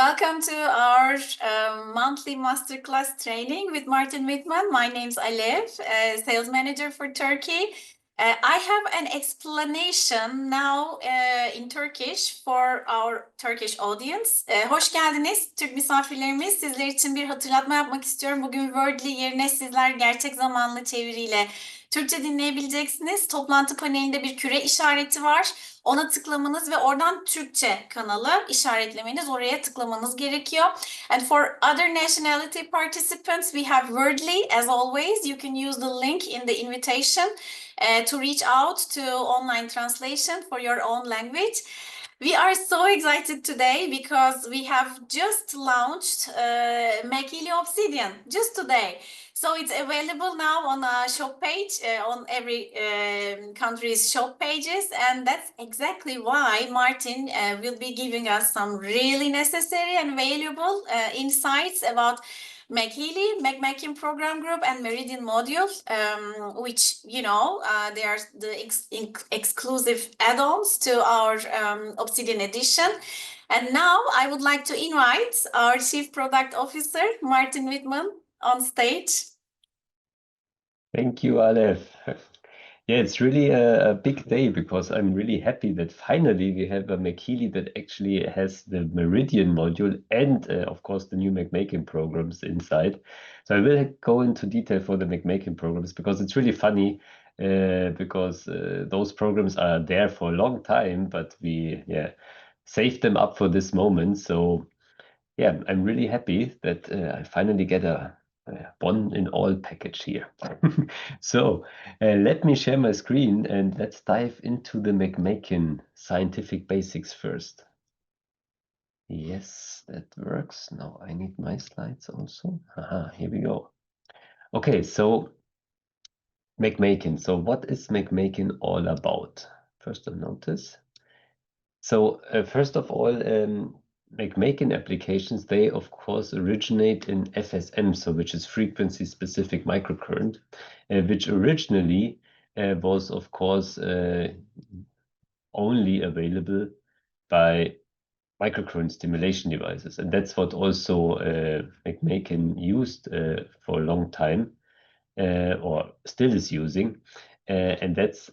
Welcome to our monthly masterclass training with Martin Wittmann. My name's Alev, sales manager for Turkey. I have an explanation now in Turkish for our Turkish audience. Hoş geldiniz Türk misafirlerimiz. Sizler için bir hatırlatma yapmak istiyorum. Bugün Wordly yerine sizler gerçek zamanlı çeviriyle Türkçe dinleyebileceksiniz. Toplantı panelinde bir küre işareti var. Ona tıklamanız ve oradan Türkçe kanalı işaretlemeniz, oraya tıklamanız gerekiyor. And for other nationality participants, we have Wordly. As always, you can use the link in the invitation to reach out to online translation for your own language. We are so excited today because we have just launched MagHealy Obsidian just today. So it's available now on a shop page, on every country's shop pages. And that's exactly why Martin will be giving us some really necessary and valuable insights about MagHealy, McMakin Program Group, and Meridian Module, which, you know, they are the exclusive add-ons to our Obsidian edition. And now I would like to invite our Chief Product Officer, Martin Wittmann, on stage. Thank you, Aleph. Yeah, it's really a big day because I'm really happy that finally we have a MagHealy that actually has the Meridian module and, of course, the new McMakin programs inside. So I will go into detail for the McMakin programs because it's really funny because those programs are there for a long time, but we saved them up for this moment. So yeah, I'm really happy that I finally get a one in all package here. So let me share my screen and let's dive into the McMakin scientific basics first. Yes, that works. Now I need my slides also. Aha, here we go. Okay, so McMakin. So what is McMakin all about? First of notice. So first of all, McMakin applications, they of course originate in FSM, so which is Frequency Specific Microcurrent, which originally was of course only available by microcurrent stimulation devices. And that's what also McMakin used for a long time, or still is using, and that's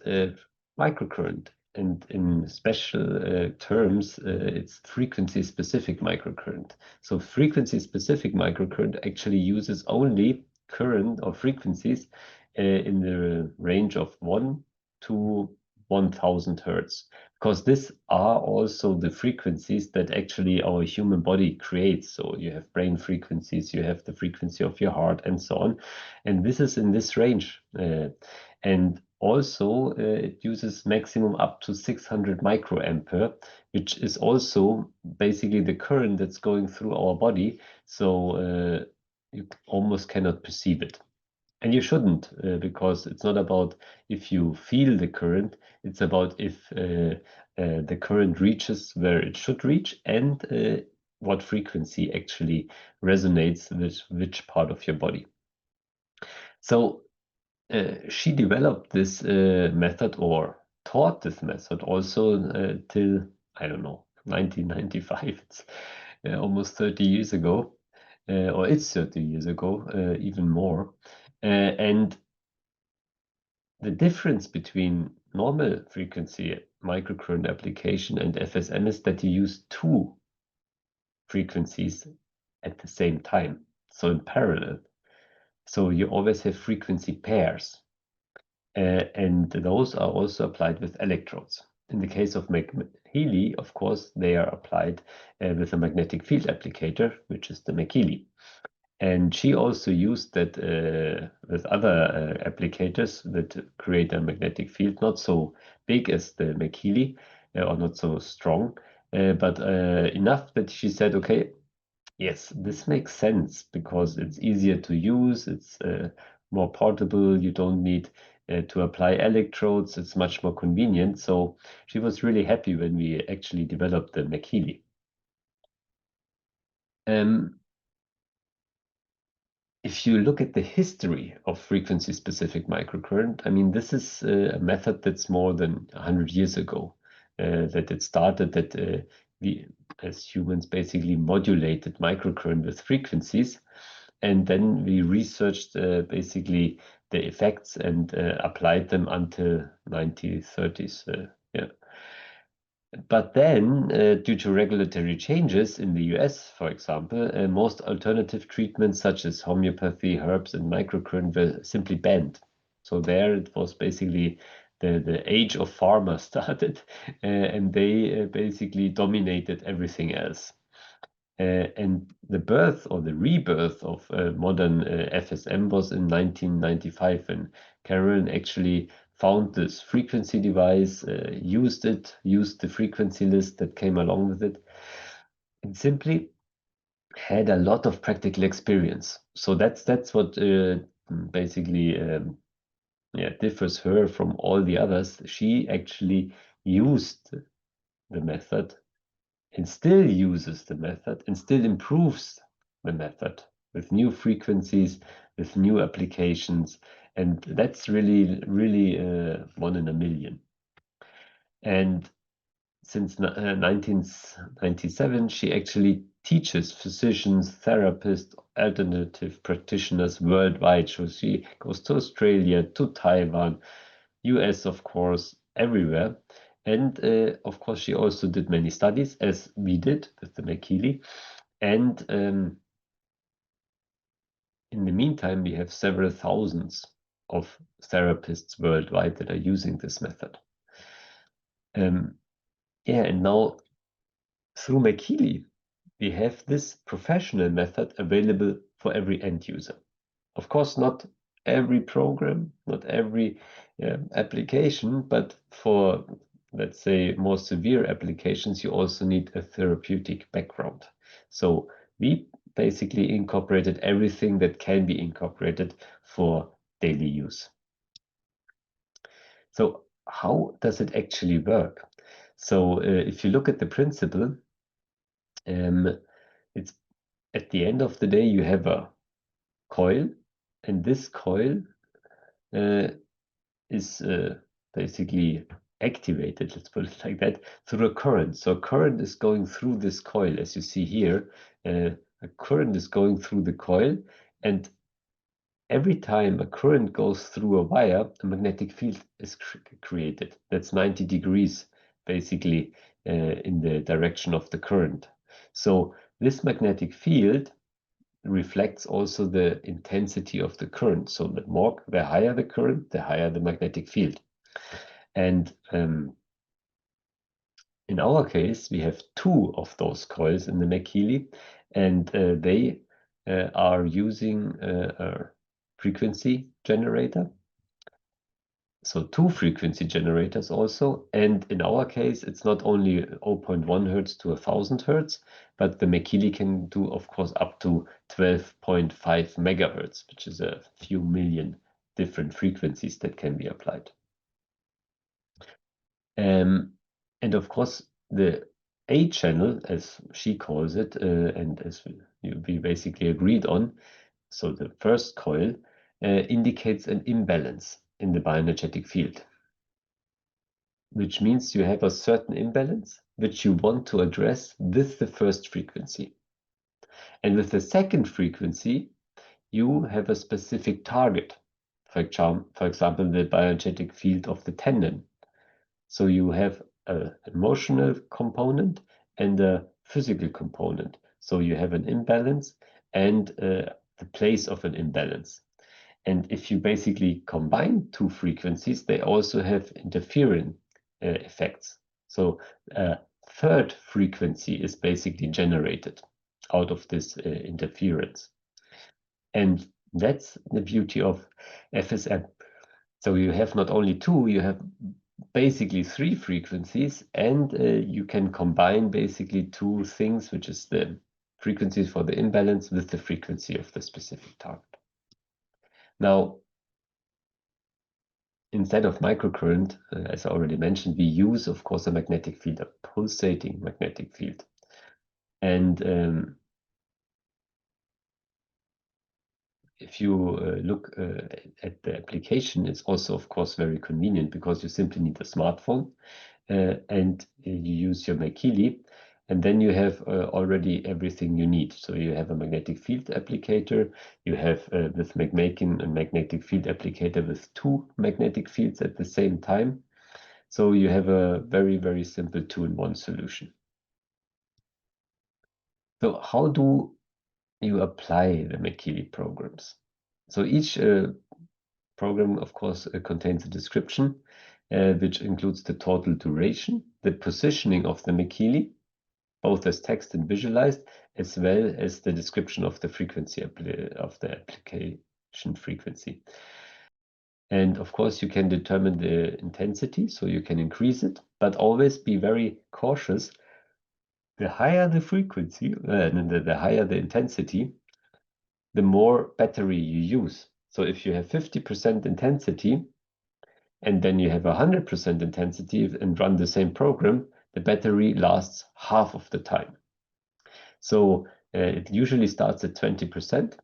microcurrent. And in special terms, it's frequency-specific microcurrent. So frequency-specific microcurrent actually uses only current or frequencies in the range of 1 to 1000 hertz, because these are also the frequencies that actually our human body creates. So you have brain frequencies, you have the frequency of your heart, and so on. And this is in this range. And also, it uses maximum up to 600 microampere, which is also basically the current that's going through our body. So you almost cannot perceive it. And you shouldn't, because it's not about if you feel the current, it's about if the current reaches where it should reach and what frequency actually resonates with which part of your body. So she developed this method, or taught this method also till, I don't know, 1995. It's almost 30 years ago, or it's 30 years ago, even more. And the difference between normal frequency microcurrent application and FSM is that you use two frequencies at the same time, so in parallel. So you always have frequency pairs, and those are also applied with electrodes. In the case of MagHealy, of course, they are applied with a magnetic field applicator, which is the MagHealy. And she also used that with other applicators that create a magnetic field, not so big as the MagHealy, or not so strong, but enough that she said, okay, yes, this makes sense because it's easier to use, it's more portable, you don't need to apply electrodes, it's much more convenient. So she was really happy when we actually developed the MagHealy. If you look at the history of frequency-specific microcurrent, I mean, this is a method that's more than 100 years ago that it started, that as humans, basically modulated microcurrent with frequencies. And then we researched basically the effects and applied them until 1930s. Yeah. But then, due to regulatory changes in the US, for example, most alternative treatments such as homeopathy, herbs, and microcurrent were simply banned. So there it was basically the age of pharma started, and they basically dominated everything else. And the birth or the rebirth of modern FSM was in 1995 when Carolyn actually found this frequency device, used the frequency list that came along with it, and simply had a lot of practical experience. So that's what basically differs her from all the others. She actually used the method and still uses the method and still improves the method with new frequencies, with new applications. And that's really, really one in a million. And since 1997, she actually teaches physicians, therapists, alternative practitioners worldwide. So she goes to Australia, to Taiwan, US, of course, everywhere. And of course, she also did many studies, as we did with the MagHealy. And in the meantime, we have several thousands of therapists worldwide that are using this method. And now through MagHealy, we have this professional method available for every end user. Of course, not every program, not every application, but for, let's say, more severe applications, you also need a therapeutic background. So we basically incorporated everything that can be incorporated for daily use. So how does it actually work? So if you look at the principle, it's at the end of the day, you have a coil, and this coil is basically activated, let's put it like that, through a current. So a current is going through this coil, as you see here. A current is going through the coil, and every time a current goes through a wire, a magnetic field is created. That's 90 degrees, basically, in the direction of the current. So this magnetic field reflects also the intensity of the current. So the higher the current, the higher the magnetic field. And in our case, we have two of those coils in the MagHealy, and they are using a frequency generator. So two frequency generators also. And in our case, it's not only 0.1 hertz to 1000 hertz, but the MagHealy can do, of course, up to 12.5 megahertz, which is a few million different frequencies that can be applied. And of course, the A channel, as she calls it, and as we basically agreed on, so the first coil indicates an imbalance in the bioenergetic field, which means you have a certain imbalance which you want to address with the first frequency. And with the second frequency, you have a specific target, for example, the bioenergetic field of the tendon. So you have an emotional component and a physical component. So you have an imbalance and the place of an imbalance. And if you basically combine two frequencies, they also have interfering effects. So a third frequency is basically generated out of this interference. And that's the beauty of FSM. So you have not only two, you have basically three frequencies, and you can combine basically two things, which is the frequencies for the imbalance with the frequency of the specific target. Now, instead of microcurrent, as I already mentioned, we use, of course, a magnetic field, a pulsating magnetic field. And if you look at the application, it's also, of course, very convenient because you simply need a smartphone and you use your MagHealy. And then you have already everything you need. So you have a magnetic field applicator, you have with McMakin a magnetic field applicator with 2 magnetic fields at the same time. So you have a very, very simple 2-in-1 solution. So how do you apply the MagHealy programs? So each program, of course, contains a description, which includes the total duration, the positioning of the MagHealy, both as text and visualized, as well as the description of the frequency of the application frequency. And of course, you can determine the intensity, so you can increase it, but always be very cautious. The higher the frequency, the higher the intensity, the more battery you use. So if you have 50% intensity, and then you have 100% intensity and run the same program, the battery lasts half of the time. So it usually starts at 20%,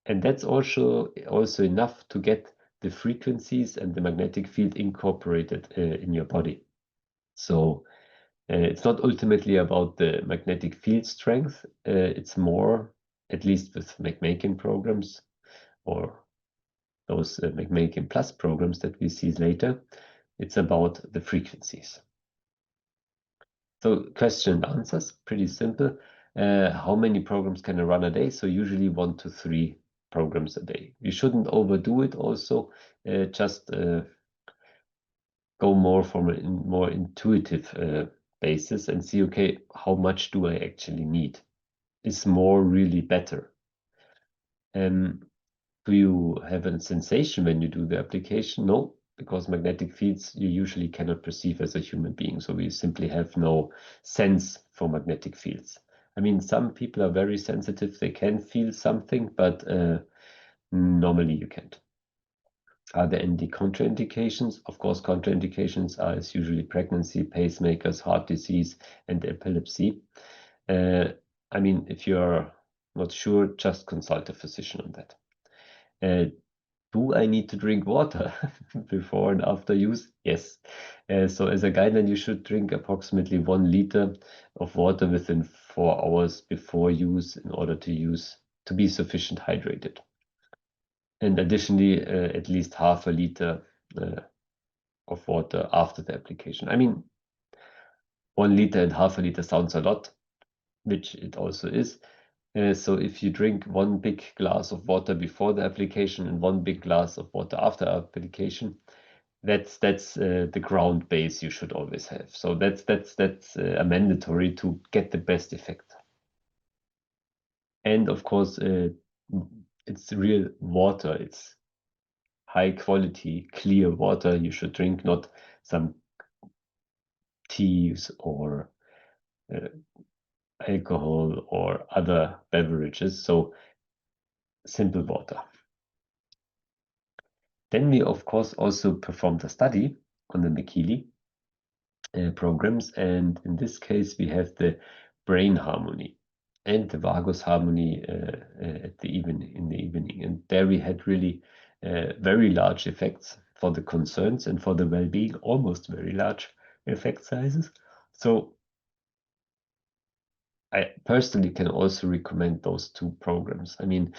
and that's also enough to get the frequencies and the magnetic field incorporated in your body. So it's not ultimately about the magnetic field strength. It's more, at least with McMakin programs or those McMakin Plus programs that we see later, it's about the frequencies. So question and answers, pretty simple. How many programs can I run a day? So usually 1 to 3 programs a day. You shouldn't overdo it also. Just go more from a more intuitive basis and see, okay, how much do I actually need? Is more really better? Do you have a sensation when you do the application? No, because magnetic fields you usually cannot perceive as a human being. So we simply have no sense for magnetic fields. I mean, some people are very sensitive. They can feel something, but normally you can't. Are there any contraindications? Of course, contraindications are as usually pregnancy, pacemakers, heart disease, and epilepsy. I mean, if you're not sure, just consult a physician on that. Do I need to drink water before and after use? Yes. So as a guideline, you should drink approximately 1 liter of water within 4 hours before use in order to be sufficient hydrated. And additionally, at least half a liter of water after the application. I mean, 1 liter and half a liter sounds a lot, which it also is. So if you drink 1 big glass of water before the application and 1 big glass of water after application, that's the ground base you should always have. So that's a mandatory to get the best effect. And of course, it's real water. It's high quality, clear water you should drink, not some teas or alcohol or other beverages. So simple water. Then we, of course, also performed a study on the MagHealy programs. And in this case, we have the brain harmony and the vagus harmony in the evening. And there we had really very large effects for the concerns and for the well-being, almost very large effect sizes. So I personally can also recommend those 2 programs. I mean,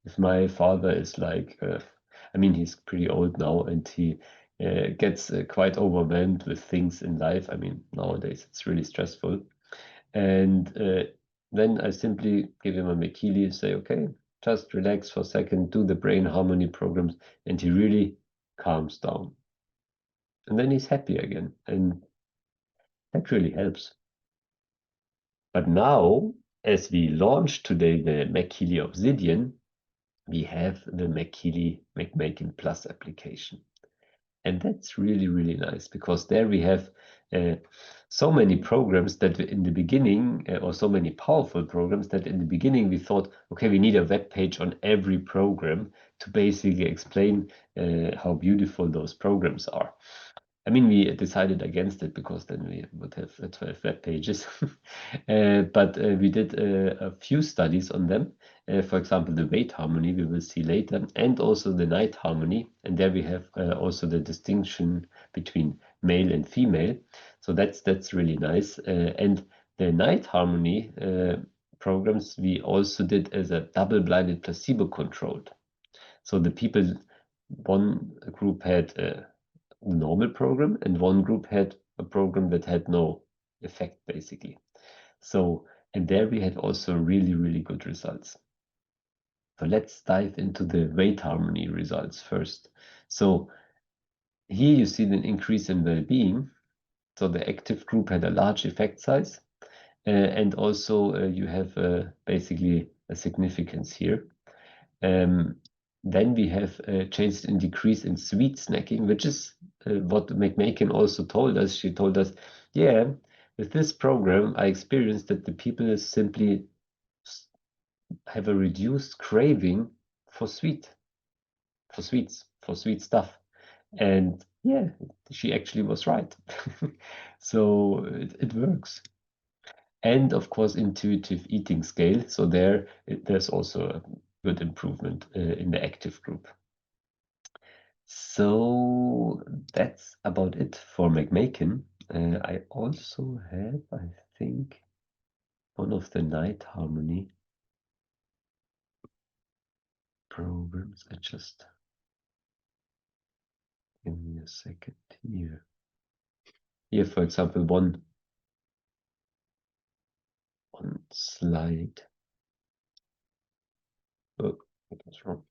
if my father is like, I mean, he's pretty old now and he gets quite overwhelmed with things in life. I mean, nowadays it's really stressful. And then I simply give him a MagHealy and say, okay, just relax for a second, do the brain harmony programs, and he really calms down. And then he's happy again. And that really helps. But now, as we launch today the MagHealy Obsidian, we have the MagHealy McMakin Plus application. And that's really, really nice because there we have so many programs that in the beginning, or so many powerful programs that in the beginning we thought, okay, we need a web page on every program to basically explain how beautiful those programs are. I mean, we decided against it because then we would have 12 web pages. But we did a few studies on them. For example, the weight harmony we will see later, and also the night harmony. And there we have also the distinction between male and female. So that's really nice. And The night harmony programs we also did as a double-blinded placebo-controlled. So the people, one group had a normal program and one group had a program that had no effect, basically. So, and there we had also really, really good results. So let's dive into the weight harmony results first. So here you see an increase in well-being. So the active group had a large effect size. And also you have basically a significance here. Then we have changed in decrease in sweet snacking, which is what McMakin also told us. She told us, yeah, with this program, I experienced that the people simply have a reduced craving for sweets, for sweet stuff. And yeah, she actually was right. So it works. And of course, intuitive eating scale. So there's also a good improvement in the active group. So that's about it for McMakin. I also have, I think, one of the night harmony programs. I just give me a second here. Here, for example, one slide. Oh, that's wrong.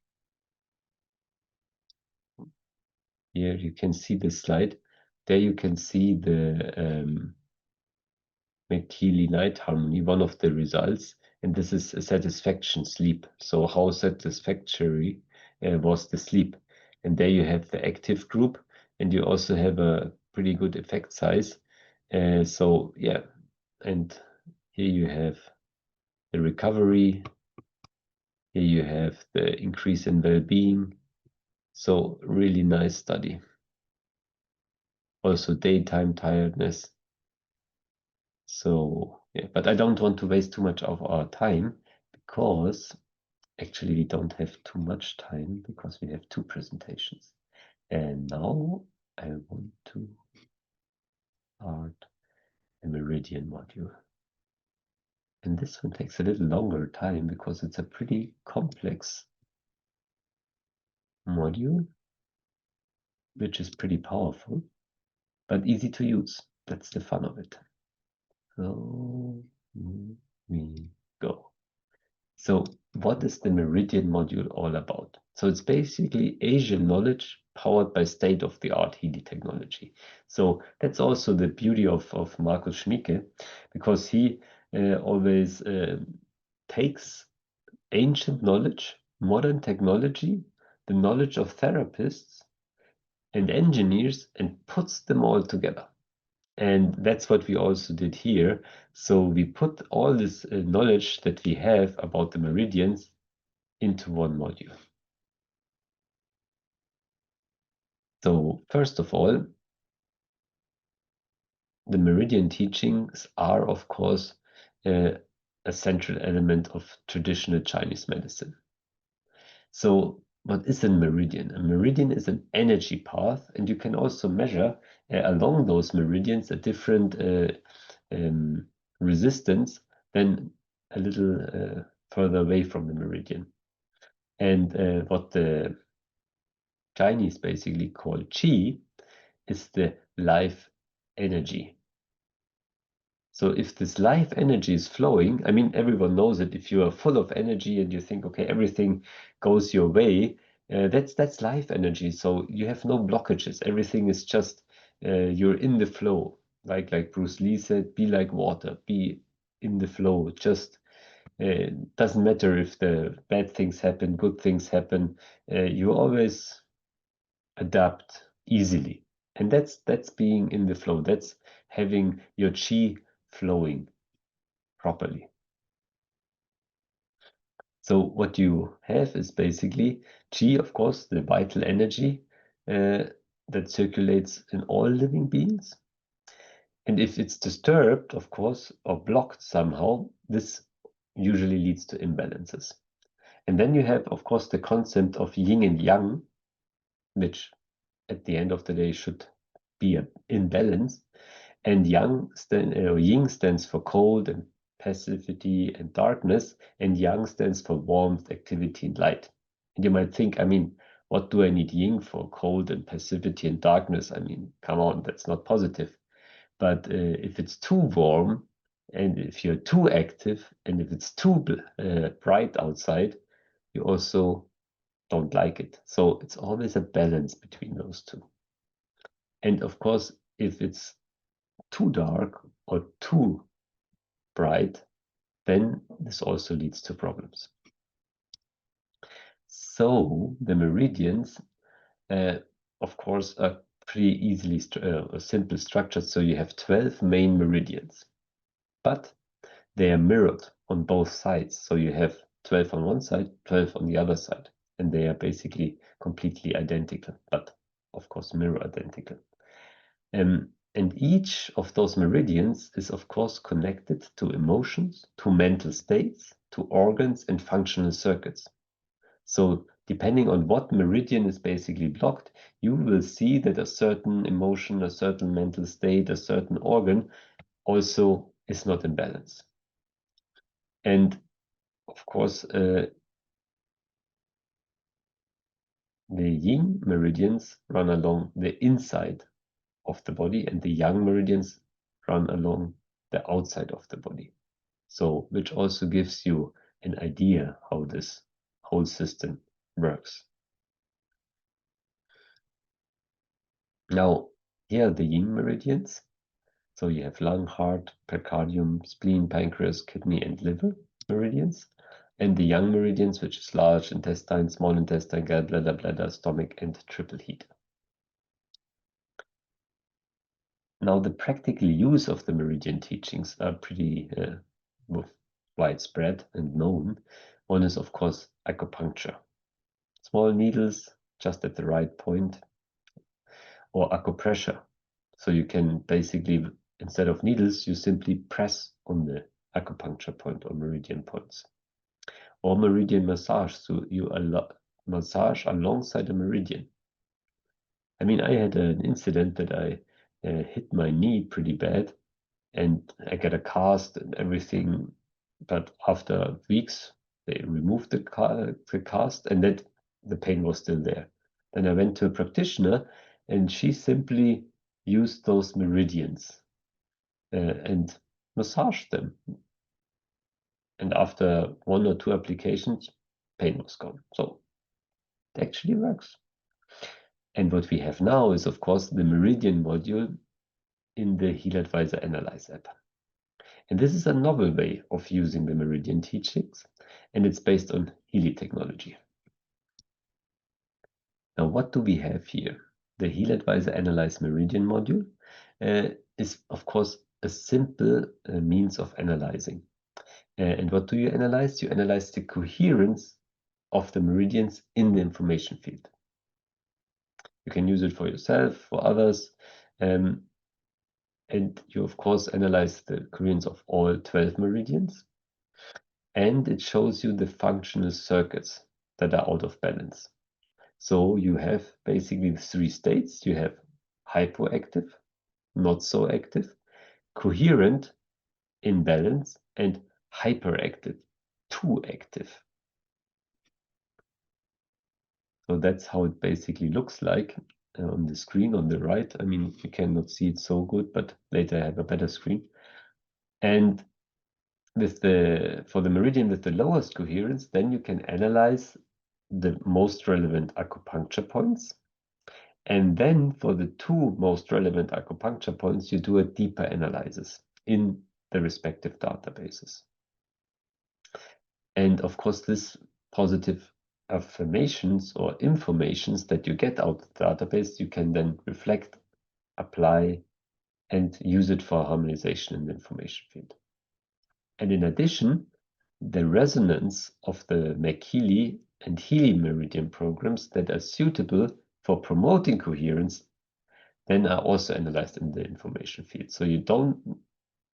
Here you can see the slide. There you can see the McHealy night harmony, one of the results, and this is a satisfaction sleep. So how satisfactory was the sleep? And there you have the active group, and you also have a pretty good effect size. So yeah, and here you have the recovery. Here you have the increase in well-being. So really nice study. Also daytime tiredness. So yeah, but I don't want to waste too much of our time because actually we don't have too much time because we have two presentations. And now I want to start a Meridian module. And this one takes a little longer time because it's a pretty complex module, which is pretty powerful, but easy to use. That's the fun of it. So here we go. So what is the Meridian module all about? So it's basically Asian knowledge powered by state-of-the-art HealAdvisor technology. So that's also the beauty of Markus Schmicke, because he always takes ancient knowledge, modern technology, the knowledge of therapists and engineers, and puts them all together. And that's what we also did here. So we put all this knowledge that we have about the meridians into one module. So first of all, the meridian teachings are, of course, a central element of traditional Chinese medicine. So what is a meridian? A meridian is an energy path, and you can also measure along those meridians a different resistance than a little further away from the meridian. And what the Chinese basically call qi is the life energy. So if this life energy is flowing, I mean, everyone knows it. If you are full of energy and you think, okay, everything goes your way, that's life energy. So you have no blockages. Everything is just you're in the flow. Like Bruce Lee said, be like water, be in the flow. Just doesn't matter if the bad things happen, good things happen. You always adapt easily, and that's being in the flow. That's having your chi flowing properly. So what you have is basically chi, of course, the vital energy that circulates in all living beings. And if it's disturbed, of course, or blocked somehow, this usually leads to imbalances. And then you have, of course, the concept of yin and yang, which at the end of the day should be in balance. And yin stands for cold and passivity and darkness, and yang stands for warmth, activity, and light. And you might think, I mean, what do I need yin for? Cold and passivity and darkness. I mean, come on, that's not positive. But if it's too warm, and if you're too active, and if it's too bright outside, you also don't like it. So it's always a balance between those two. And of course, if it's too dark or too bright, then this also leads to problems. So the meridians, of course, are pretty easily simple structured. So you have 12 main meridians, but they are mirrored on both sides. So you have 12 on one side, 12 on the other side, and they are basically completely identical, but of course mirror identical. And each of those meridians is of course connected to emotions, to mental states, to organs and functional circuits. So depending on what meridian is basically blocked, you will see that a certain emotion, a certain mental state, a certain organ also is not in balance. And of course, the yin meridians run along the inside of the body, and the yang meridians run along the outside of the body. So, which also gives you an idea how this whole system works. Now, here are the yin meridians. So you have lung, heart, pericardium, spleen, pancreas, kidney, and liver meridians. And the yang meridians, which is large intestine, small intestine, gallbladder, bladder, stomach, and triple heat. Now, the practical use of the meridian teachings are pretty widespread and known. One is, of course, acupuncture. Small needles just at the right point, or acupressure. So you can basically, instead of needles, you simply press on the acupuncture point or meridian points. Or meridian massage, so you massage alongside a meridian. I mean, I had an incident that I hit my knee pretty bad, and I got a cast and everything. But after weeks, they removed the cast, and that the pain was still there. Then I went to a practitioner, and she simply used those meridians and massaged them. And after 1 or 2 applications, pain was gone. So it actually works. And what we have now is, of course, the Meridian module in the HealAdvisor Analyse app. And this is a novel way of using the Meridian teachings, and it's based on HealAdvisor technology. Now, what do we have here? The HealAdvisor Analyse Meridian module is, of course, a simple means of analyzing. And what do you analyze? You analyze the coherence of the meridians in the information field. You can use it for yourself, for others, and you, of course, analyze the coherence of all 12 meridians. And it shows you the functional circuits that are out of balance. So you have basically the 3 states. You have hypoactive, not so active, coherent, in balance, and hyperactive, too active. So that's how it basically looks like on the screen on the right. I mean, you cannot see it so good, but later I have a better screen. And with for the meridian with the lowest coherence, then you can analyze the most relevant acupuncture points. And then for the 2 most relevant acupuncture points, you do a deeper analysis in the respective databases. And of course, this positive affirmations or informations that you get out of the database, you can then reflect, apply, and use it for harmonization in the information field. And in addition, the resonance of the MagHealy and Healy meridian programs that are suitable for promoting coherence then are also analyzed in the information field. So you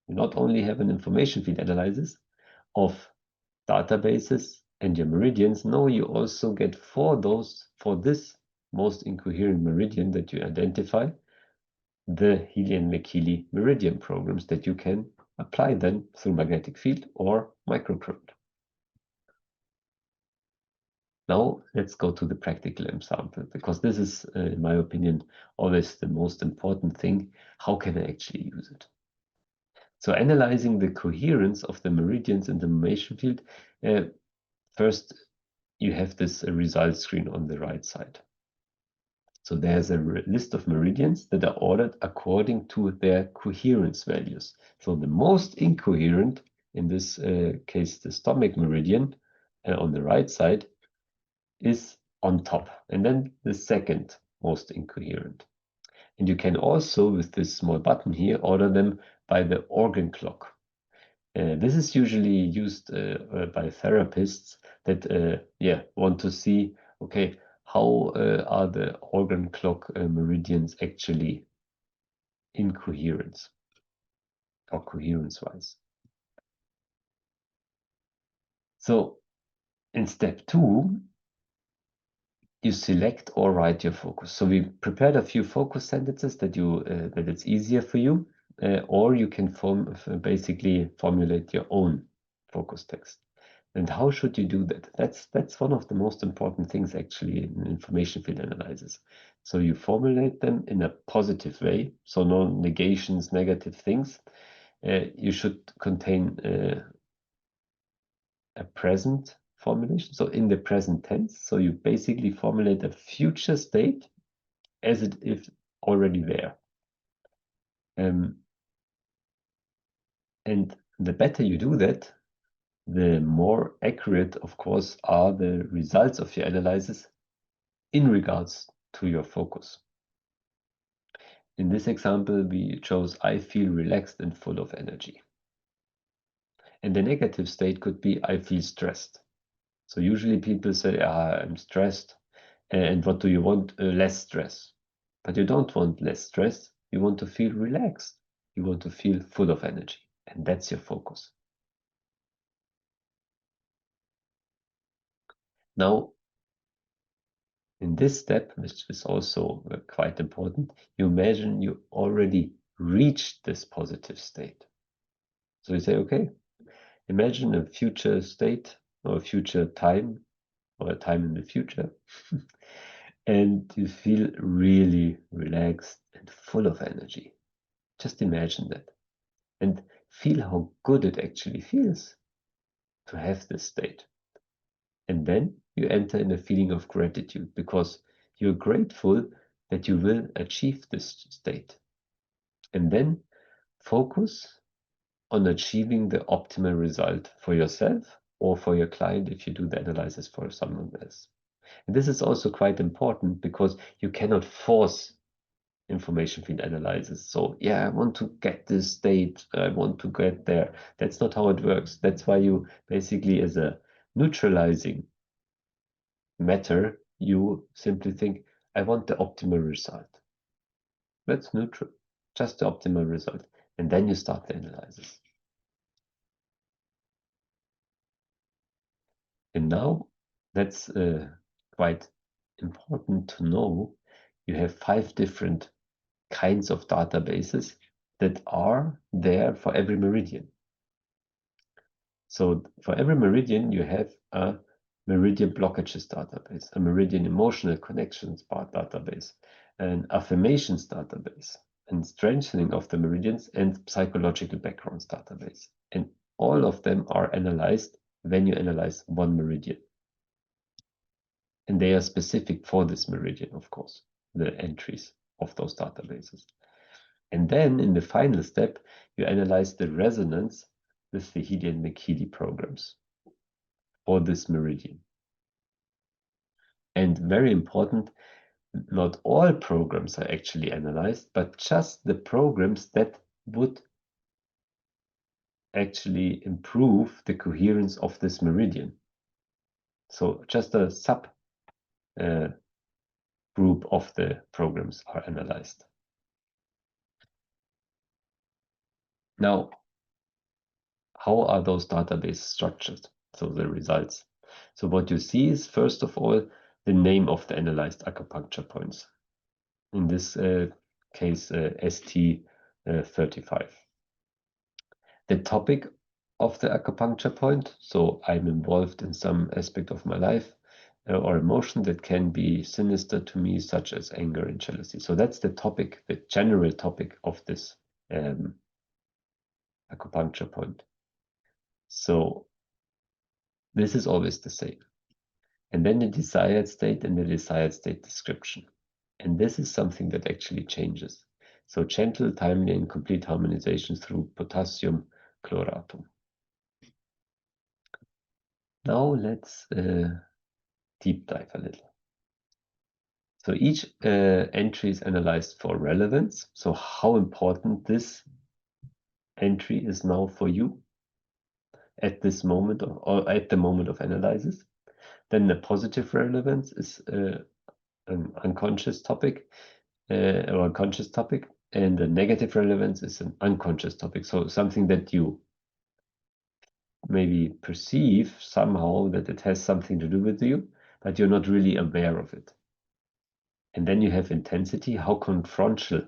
not only have an information field analysis of databases and your meridians, no, you also get for this most incoherent meridian that you identify, the Healy and McHealy Meridian programs that you can apply then through magnetic field or microcurrent. Now let's go to the practical example, because this is, in my opinion, always the most important thing. How can I actually use it? So analyzing the coherence of the meridians in the information field, first you have this result screen on the right side. So there's a list of meridians that are ordered according to their coherence values. So the most incoherent, in this case the stomach meridian on the right side, is on top, and then the second most incoherent. And you can also, with this small button here, order them by the organ clock. This is usually used by therapists that want to see, okay, how are the organ clock meridians actually in coherence or coherence-wise. So in step 2, you select or write your focus. So we prepared a few focus sentences that it's easier for you, or you can basically formulate your own focus text. And how should you do that? That's one of the most important things actually in information field analysis. So you formulate them in a positive way, so no negations, negative things. You should contain a present formulation, so in the present tense. So you basically formulate a future state as it is already there. And the better you do that, the more accurate, of course, are the results of your analysis in regards to your focus. In this example, we chose, I feel relaxed and full of energy. And the negative state could be, I feel stressed. So usually people say, I'm stressed. And what do you want? Less stress. But you don't want less stress. You want to feel relaxed. You want to feel full of energy. And that's your focus. Now, in this step, which is also quite important, you imagine you already reached this positive state. So you say, okay, imagine a future state or a future time or a time in the future, and you feel really relaxed and full of energy. Just imagine that and feel how good it actually feels to have this state. And then you enter in a feeling of gratitude because you're grateful that you will achieve this state. And then focus on achieving the optimal result for yourself or for your client if you do the analysis for someone else. And this is also quite important because you cannot force information field analysis. So yeah, I want to get this state, I want to get there. That's not how it works. That's why you basically, as a neutralizing matter, you simply think, I want the optimal result. That's neutral, just the optimal result. And then you start the analysis. And now that's quite important to know. You have 5 different kinds of databases that are there for every meridian. So for every meridian, you have a meridian blockages database, a meridian emotional connections database, an affirmations database, and strengthening of the meridians, and psychological backgrounds database. And all of them are analyzed when you analyze one meridian. And they are specific for this meridian, of course, the entries of those databases. And then in the final step, you analyze the resonance with the Healy and McHealy programs for this meridian. And very important, not all programs are actually analyzed, but just the programs that would actually improve the coherence of this meridian. So just a sub group of the programs are analyzed. Now, how are those databases structured? So the results. So what you see is, first of all, the name of the analyzed acupuncture points. In this case ST35. The topic of the acupuncture point, so I'm involved in some aspect of my life or emotion that can be sinister to me, such as anger and jealousy. So that's the topic, the general topic of this acupuncture point. So this is always the same. And then the desired state and the desired state description. And this is something that actually changes. So gentle, timely, and complete harmonization through potassium chloratum. Now let's deep dive a little. So each entry is analyzed for relevance. So how important this entry is now for you at this moment or at the moment of analysis. Then the positive relevance is an unconscious topic or a conscious topic, and the negative relevance is an unconscious topic. So something that you maybe perceive somehow that it has something to do with you, but you're not really aware of it. And then you have intensity, how confrontal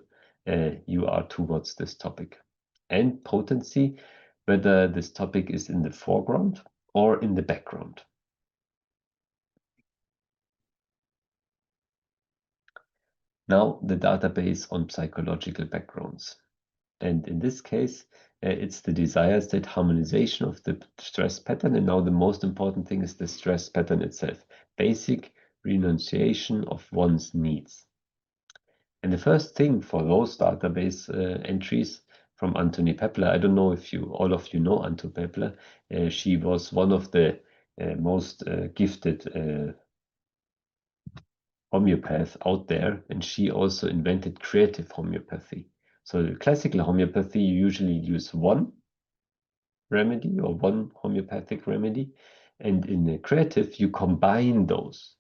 you are towards this topic. And potency, whether this topic is in the foreground or in the background. Now, the database on psychological backgrounds. And in this case, it's the desired state harmonization of the stress pattern. And now the most important thing is the stress pattern itself. Basic renunciation of one's needs. And the first thing for those database entries from Antony Pepler, I don't know if all of you know Antony Pepler. She was one of the most gifted homeopaths out there, and she also invented creative homeopathy. So the classical homeopathy, you usually use one remedy or one homeopathic remedy, and in the creative, you combine those.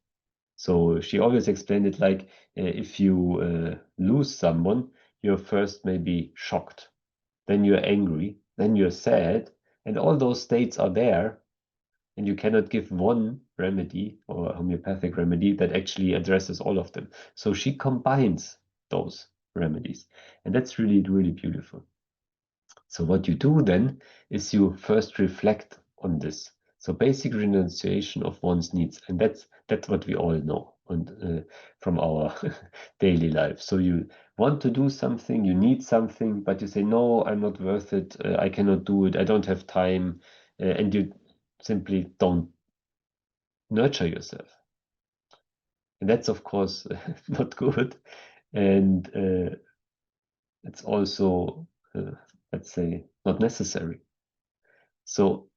So she always explained it like if you lose someone, you're first maybe shocked, then you're angry, then you're sad, and all those states are there, and you cannot give one remedy or a homeopathic remedy that actually addresses all of them. So she combines those remedies, and that's really, really beautiful. So what you do then is you first reflect on this. So basic renunciation of one's needs, and that's what we all know and from our daily life. So you want to do something, you need something, but you say, no, I'm not worth it, I cannot do it, I don't have time, and you simply don't nurture yourself. And that's, of course, not good. And it's also, let's say, not necessary. So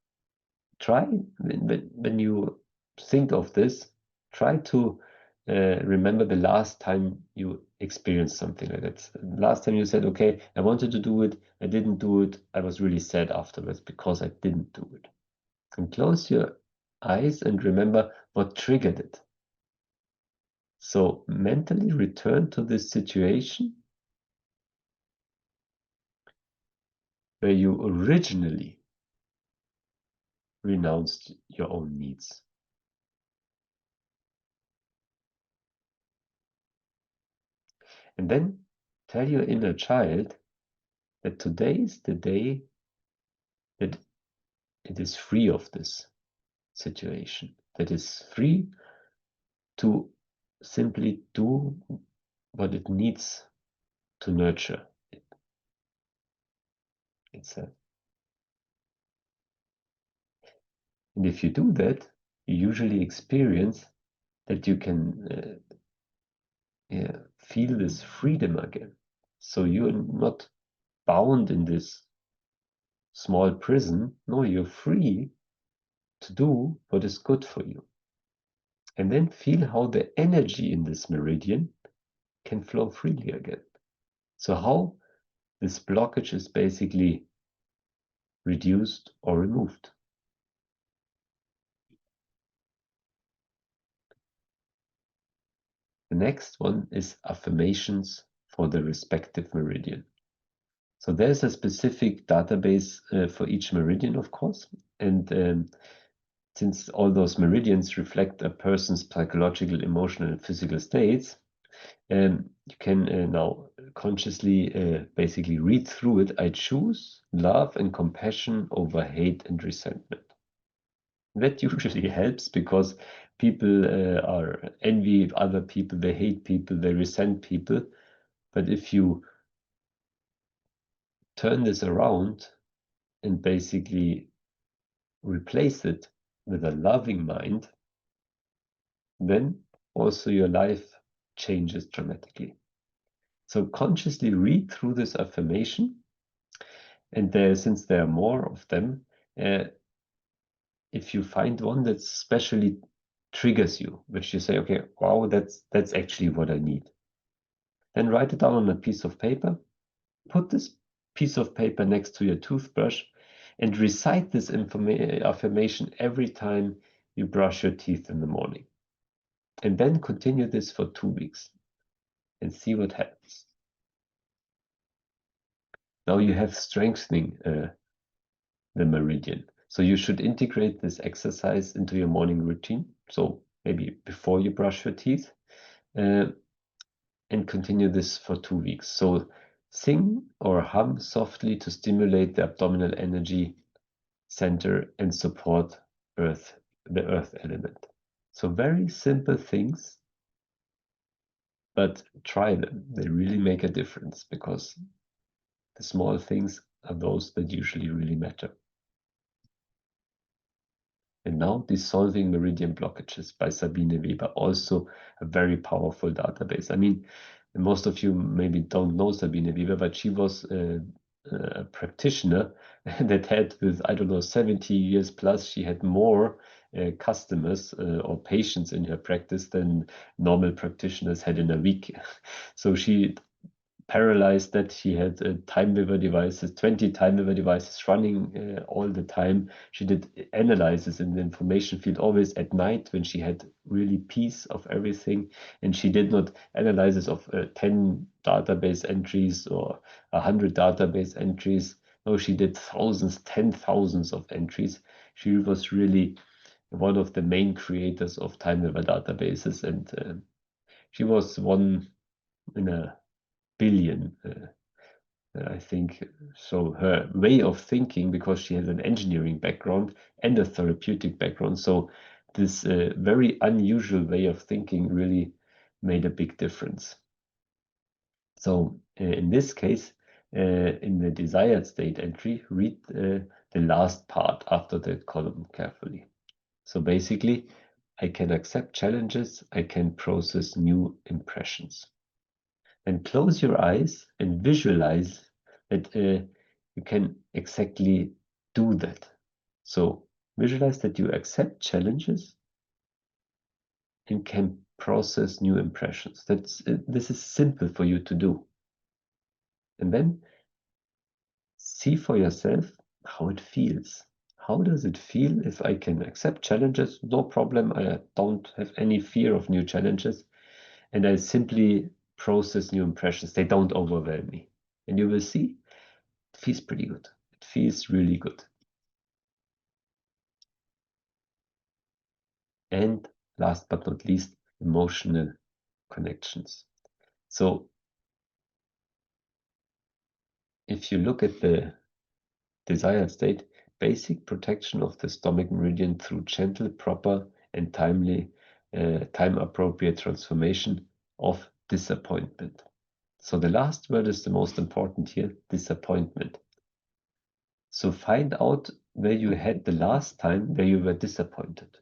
try, when you think of this, try to remember the last time you experienced something like that. Last time you said, okay, I wanted to do it, I didn't do it, I was really sad afterwards because I didn't do it. And close your eyes and remember what triggered it. So mentally return to this situation where you originally renounced your own needs. And then tell your inner child that today is the day that it is free of this situation, that is free to simply do what it needs to nurture itself. And if you do that, you usually experience that you can feel this freedom again. So you're not bound in this small prison. No, you're free to do what is good for you. And then feel how the energy in this meridian can flow freely again. So how this blockage is basically reduced or removed. The next one is affirmations for the respective meridian. So there's a specific database for each meridian, of course. And since all those meridians reflect a person's psychological, emotional, and physical states, you can now consciously basically read through it. I choose love and compassion over hate and resentment. That usually helps because people are envy other people, they hate people, they resent people. But if you turn this around and basically replace it with a loving mind, then also your life changes dramatically. So consciously read through this affirmation, and since there are more of them, if you find one that especially triggers you, which you say, okay, wow, that's actually what I need, then write it down on a piece of paper, put this piece of paper next to your toothbrush, and recite this affirmation every time you brush your teeth in the morning. And then continue this for 2 weeks and see what happens. Now you have strengthening the meridian. So you should integrate this exercise into your morning routine. So maybe before you brush your teeth, and continue this for 2 weeks. So sing or hum softly to stimulate the abdominal energy center and support the earth element. So very simple things, but try them. They really make a difference because the small things are those that usually really matter. And now Dissolving Meridian Blockages by Sabine Weber, also a very powerful database. I mean, most of you maybe don't know Sabine Weber, but she was a practitioner that had, with, I don't know, 70 years plus, she had more customers or patients in her practice than normal practitioners had in a week. So she paralyzed that she had time weaver devices, 20 time weaver devices running all the time. She did analysis in the information field always at night when she had really peace of everything. And she did not analysis of 10 database entries or 100 database entries. No, she did thousands, 10,000s of entries. She was really one of the main creators of time weaver databases. And she was one in a billion, I think. So her way of thinking, because she has an engineering background and a therapeutic background, so this very unusual way of thinking really made a big difference. So in this case, in the desired state entry, read the last part after that column carefully. So basically, I can accept challenges, I can process new impressions. And close your eyes and visualize that you can exactly do that. So visualize that you accept challenges and can process new impressions. This is simple for you to do. And then see for yourself how it feels. How does it feel if I can accept challenges? No problem. I don't have any fear of new challenges. And I simply process new impressions. They don't overwhelm me. And you will see it feels pretty good. It feels really good. And last but not least, emotional connections. So if you look at the desired state, basic protection of the stomach meridian through gentle, proper, and timely, time-appropriate transformation of disappointment. So the last word is the most important here, disappointment. So find out where you had the last time where you were disappointed.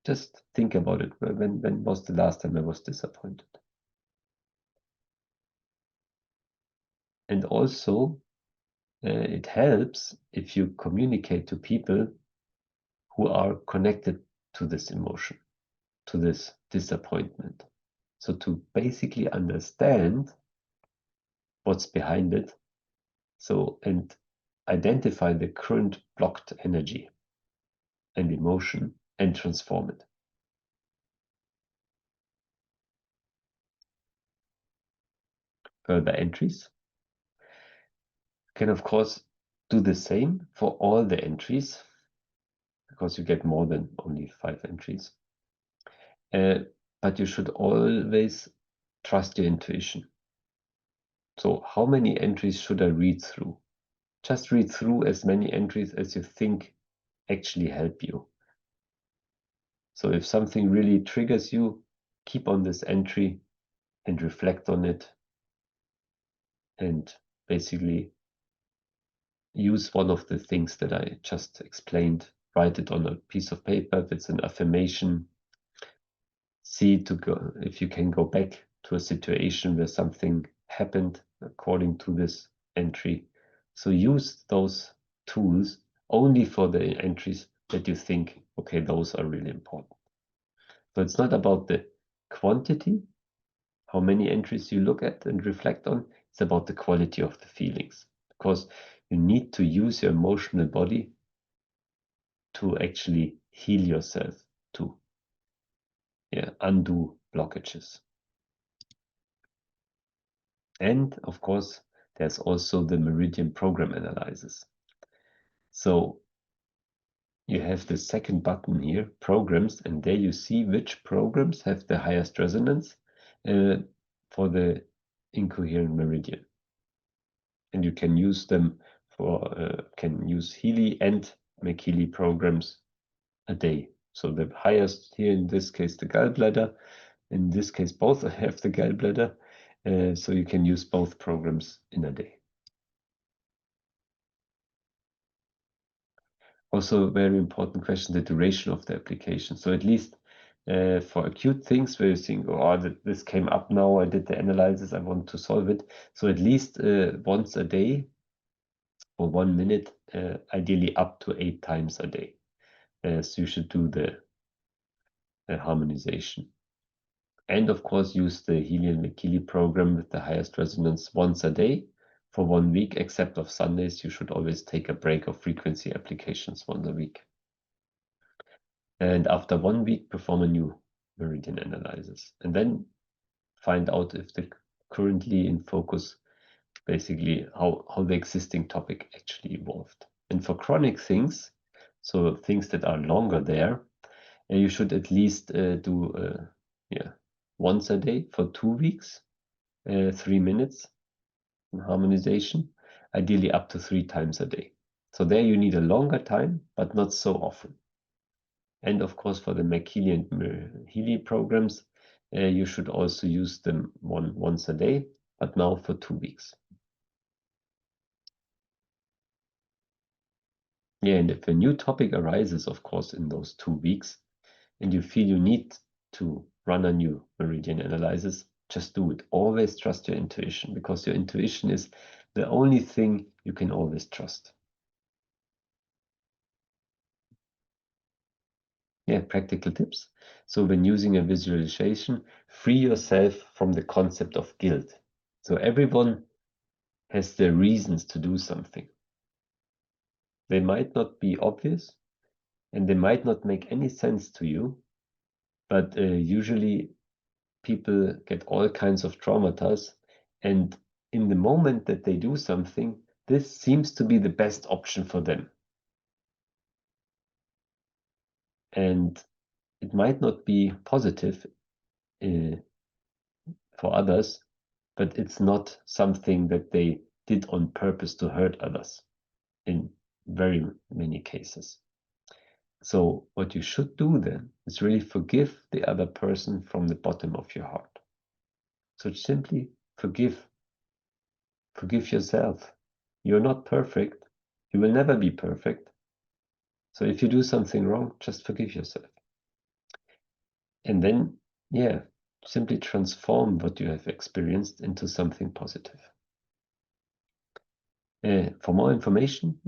Just think about it. When was the last time I was disappointed? And also, it helps if you communicate to people who are connected to this emotion, to this disappointment. So to basically understand what's behind it, so and identify the current blocked energy and emotion and transform it. Further entries can, of course, do the same for all the entries, because you get more than only 5 entries. but you should always trust your intuition. So how many entries should I read through? Just read through as many entries as you think actually help you. So if something really triggers you, keep on this entry and reflect on it, and basically use one of the things that I just explained. Write it on a piece of paper. If it's an affirmation, see to go if you can go back to a situation where something happened according to this entry. So use those tools only for the entries that you think, okay, those are really important. So it's not about the quantity, how many entries you look at and reflect on. It's about the quality of the feelings, because you need to use your emotional body to actually heal yourself, to undo blockages. And of course, there's also the Meridian program analysis. So you have the second button here, programs, and there you see which programs have the highest resonance for the incoherent meridian. And you can use them for, can use HealAdvisor and MagHealy programs a day. So the highest here, in this case, the gallbladder. In this case, both have the gallbladder. So you can use both programs in a day. Also, a very important question, the duration of the application. So at least for acute things where you think, oh, this came up now, I did the analysis, I want to solve it. So at least once a day for 1 minute, ideally up to 8 times a day. So you should do the harmonization. And of course, use the HealAdvisor program with the highest resonance once a day for 1 week, except of Sundays. You should always take a break of frequency applications once a week. And after 1 week, perform a new meridian analysis. And then find out if the currently in focus, basically how the existing topic actually evolved. And for chronic things, so things that are longer there, you should at least do once a day for 2 weeks, 3 minutes in harmonization, ideally up to 3 times a day. So there you need a longer time, but not so often. And of course, for the MagHealy and HealAdvisor programs, you should also use them once a day, but now for 2 weeks. Yeah, and if a new topic arises, of course, in those 2 weeks, and you feel you need to run a new meridian analysis, just do it. Always trust your intuition, because your intuition is the only thing you can always trust. Yeah, practical tips. So when using a visualization, free yourself from the concept of guilt. So everyone has their reasons to do something. They might not be obvious, and they might not make any sense to you, but usually people get all kinds of traumas, and in the moment that they do something, this seems to be the best option for them. And it might not be positive for others, but it's not something that they did on purpose to hurt others in very many cases. So what you should do then is really forgive the other person from the bottom of your heart. So simply forgive. Forgive yourself. You're not perfect. You will never be perfect. So if you do something wrong, just forgive yourself. And then, simply transform what you have experienced into something positive. For more information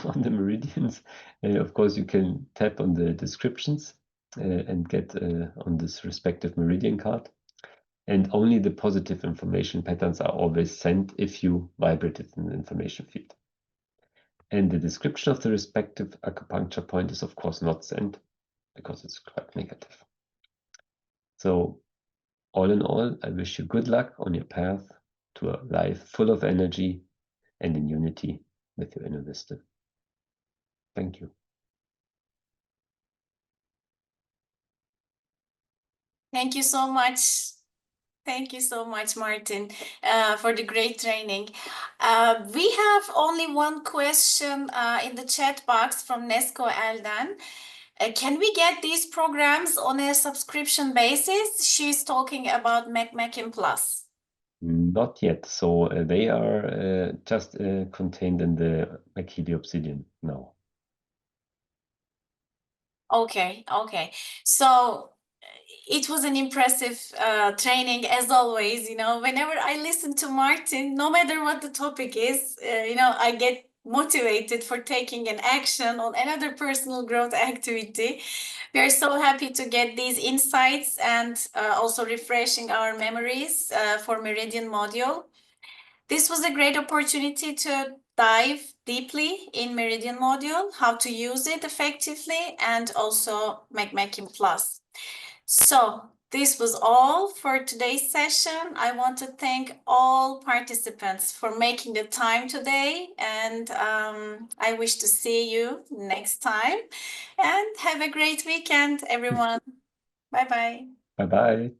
on the meridians, of course, you can tap on the descriptions and get on this respective meridian card. And only the positive information patterns are always sent if you vibrate it in the information field. And the description of the respective acupuncture point is, of course, not sent because it's quite negative. So, all in all, I wish you good luck on your path to a life full of energy and in unity with your inner wisdom. Thank you. Thank you so much. Thank you so much, Martin, for the great training. We have only one question in the chat box from Nesco Elden. Can we get these programs on a subscription basis? She's talking about McMakin Plus. Not yet. So they are just contained in the MagHealy Obsidian now. Okay, okay. So it was an impressive training as always. Whenever I listen to Martin, no matter what the topic is, I get motivated for taking an action on another personal growth activity. We are so happy to get these insights and also refreshing our memories for Meridian module. This was a great opportunity to dive deeply in Meridian module, how to use it effectively, and also McMakin Plus. So this was all for today's session. I want to thank all participants for making the time today, and I wish to see you next time. And have a great weekend, everyone. Bye-bye. Bye-bye.